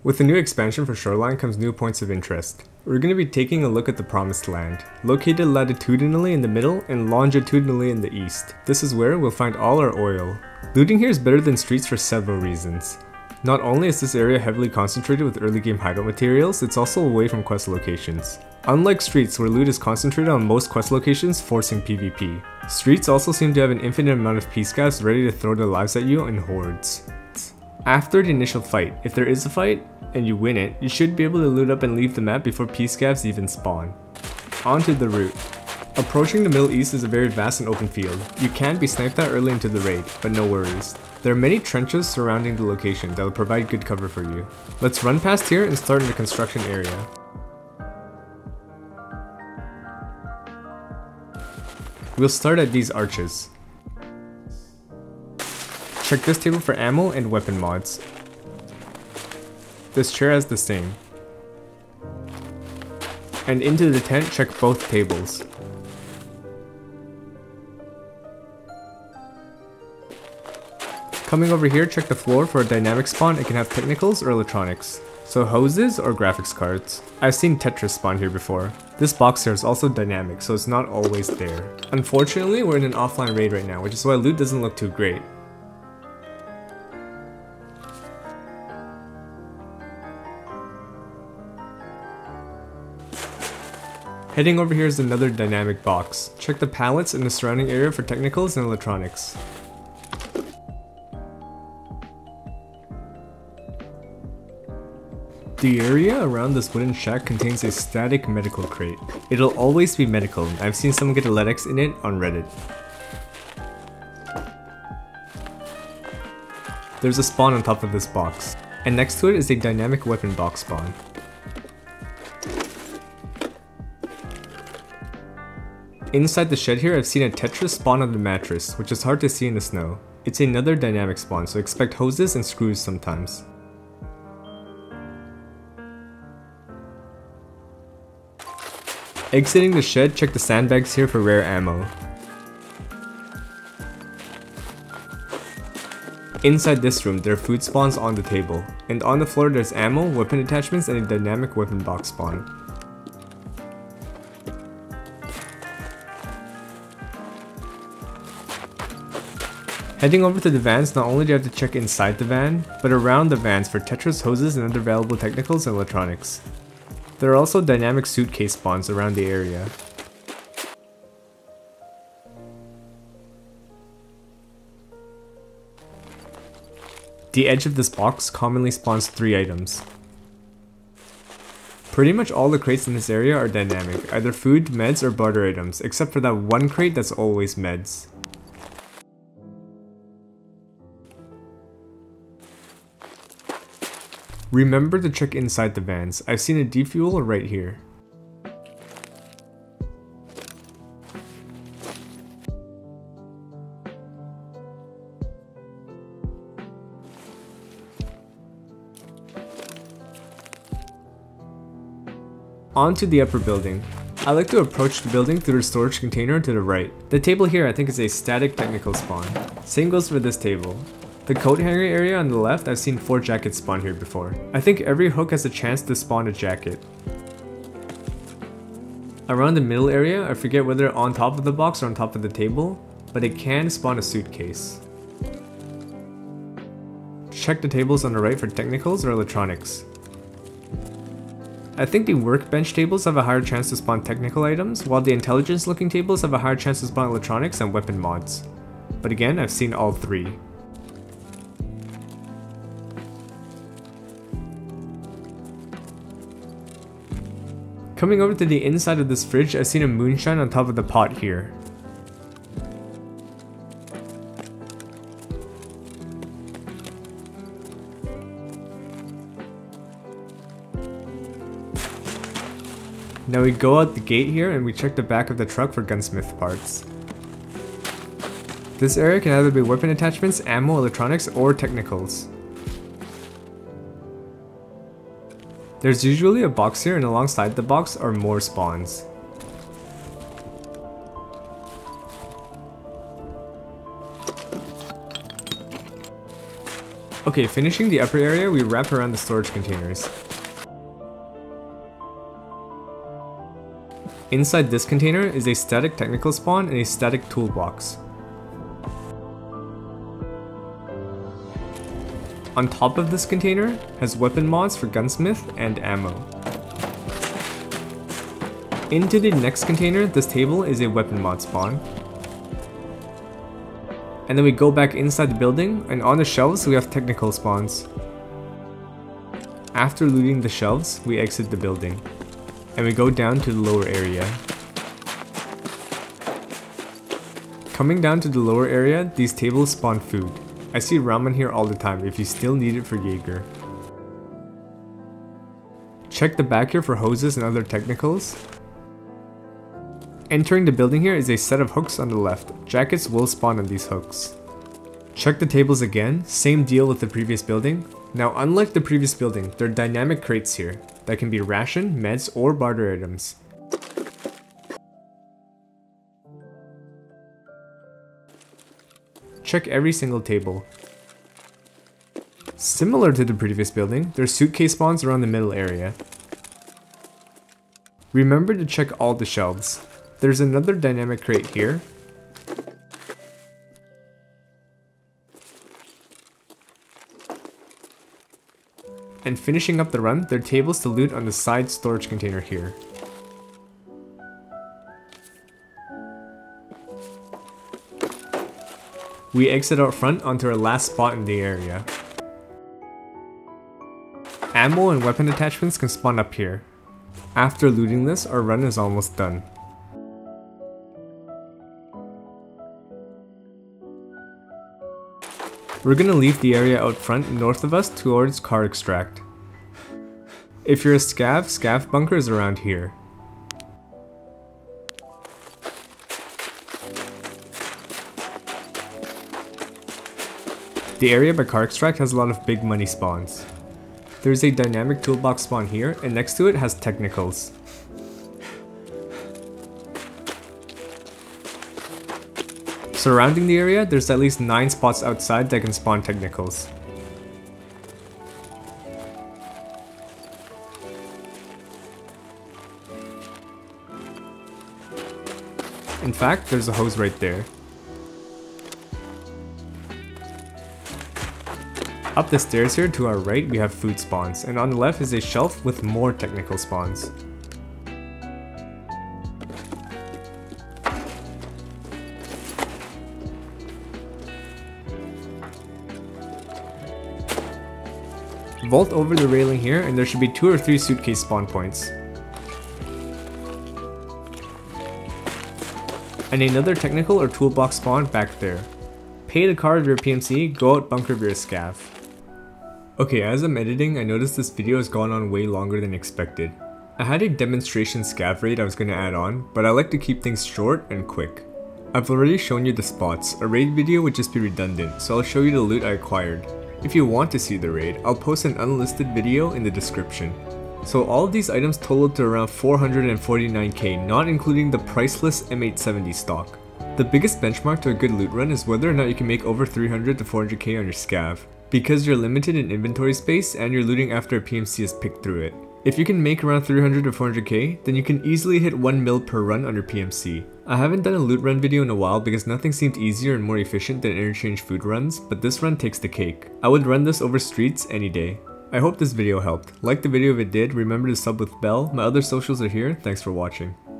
With the new expansion for Shoreline comes new points of interest. We're going to be taking a look at the Promised Land, located latitudinally in the middle and longitudinally in the east. This is where we'll find all our oil. Looting here is better than Streets for several reasons. Not only is this area heavily concentrated with early game hideout materials, it's also away from quest locations. Unlike Streets, where loot is concentrated on most quest locations, forcing PvP. Streets also seem to have an infinite amount of P-scavs ready to throw their lives at you in hordes. After the initial fight, if there is a fight, and you win it, you should be able to loot up and leave the map before P-scavs even spawn. Onto the route. Approaching the Middle East is a very vast and open field. You can be sniped at early into the raid, but no worries. There are many trenches surrounding the location that will provide good cover for you. Let's run past here and start in the construction area. We'll start at these arches. Check this table for ammo and weapon mods. This chair has the same. And into the tent, check both tables. Coming over here, check the floor for a dynamic spawn. It can have technicals or electronics. So hoses or graphics cards. I've seen Tetris spawn here before. This box here is also dynamic, so it's not always there. Unfortunately, we're in an offline raid right now, which is why loot doesn't look too great. Heading over here is another dynamic box. Check the pallets in the surrounding area for technicals and electronics. The area around this wooden shack contains a static medical crate. It'll always be medical. I've seen someone get a LEDX in it on Reddit. There's a spawn on top of this box, and next to it is a dynamic weapon box spawn. Inside the shed here, I've seen a Tetris spawn on the mattress, which is hard to see in the snow. It's another dynamic spawn, so expect hoses and screws sometimes. Exiting the shed, check the sandbags here for rare ammo. Inside this room, there are food spawns on the table, and on the floor there's ammo, weapon attachments, and a dynamic weapon box spawn. Heading over to the vans, not only do you have to check inside the van, but around the vans for Tetris, hoses, and other valuable technicals and electronics. There are also dynamic suitcase spawns around the area. The edge of this box commonly spawns 3 items. Pretty much all the crates in this area are dynamic, either food, meds, or barter items, except for that one crate that's always meds. Remember to check inside the vans. I've seen a defuel right here. On to the upper building. I like to approach the building through the storage container to the right. The table here I think is a static technical spawn. Same goes for this table. The coat hanger area on the left, I've seen 4 jackets spawn here before. I think every hook has a chance to spawn a jacket. Around the middle area, I forget whether on top of the box or on top of the table, but it can spawn a suitcase. Check the tables on the right for technicals or electronics. I think the workbench tables have a higher chance to spawn technical items, while the intelligence looking tables have a higher chance to spawn electronics and weapon mods. But again, I've seen all 3. Coming over to the inside of this fridge, I've seen a moonshine on top of the pot here. Now we go out the gate here and we check the back of the truck for gunsmith parts. This area can either be weapon attachments, ammo, electronics, or technicals. There's usually a box here, and alongside the box are more spawns. Okay, finishing the upper area, we wrap around the storage containers. Inside this container is a static technical spawn and a static toolbox. On top of this container has weapon mods for gunsmith and ammo. Into the next container, this table is a weapon mod spawn. And then we go back inside the building, and on the shelves we have technical spawns. After looting the shelves, we exit the building. And we go down to the lower area. Coming down to the lower area, these tables spawn food. I see ramen here all the time if you still need it for Jaeger. Check the back here for hoses and other technicals. Entering the building here is a set of hooks on the left. Jackets will spawn on these hooks. Check the tables again, same deal with the previous building. Now unlike the previous building, there are dynamic crates here that can be ration, meds, or barter items. Check every single table. Similar to the previous building, there are suitcase spawns around the middle area. Remember to check all the shelves. There's another dynamic crate here. And finishing up the run, there are tables to loot on the side storage container here. We exit out front onto our last spot in the area. Ammo and weapon attachments can spawn up here. After looting this, our run is almost done. We're gonna leave the area out front north of us towards car extract. If you're a scav bunker is around here. The area by car extract has a lot of big money spawns. There's a dynamic toolbox spawn here, and next to it has technicals. Surrounding the area, there's at least 9 spots outside that can spawn technicals. In fact, there's a hose right there. Up the stairs here to our right we have food spawns, and on the left is a shelf with more technical spawns. Vault over the railing here and there should be 2 or 3 suitcase spawn points. And another technical or toolbox spawn back there. Pay the car of your PMC, go out bunker of your scav. Okay, as I'm editing, I noticed this video has gone on way longer than expected. I had a demonstration scav raid I was going to add on, but I like to keep things short and quick. I've already shown you the spots, a raid video would just be redundant, so I'll show you the loot I acquired. If you want to see the raid, I'll post an unlisted video in the description. So all of these items totaled to around 449k, not including the priceless M870 stock. The biggest benchmark to a good loot run is whether or not you can make over 300 to 400k on your scav, because you're limited in inventory space and you're looting after a PMC has picked through it. If you can make around 300 to 400k, then you can easily hit 1 mil per run on your PMC. I haven't done a loot run video in a while because nothing seemed easier and more efficient than interchange food runs, but this run takes the cake. I would run this over streets any day. I hope this video helped. Like the video if it did, remember to sub with bell, my other socials are here, thanks for watching.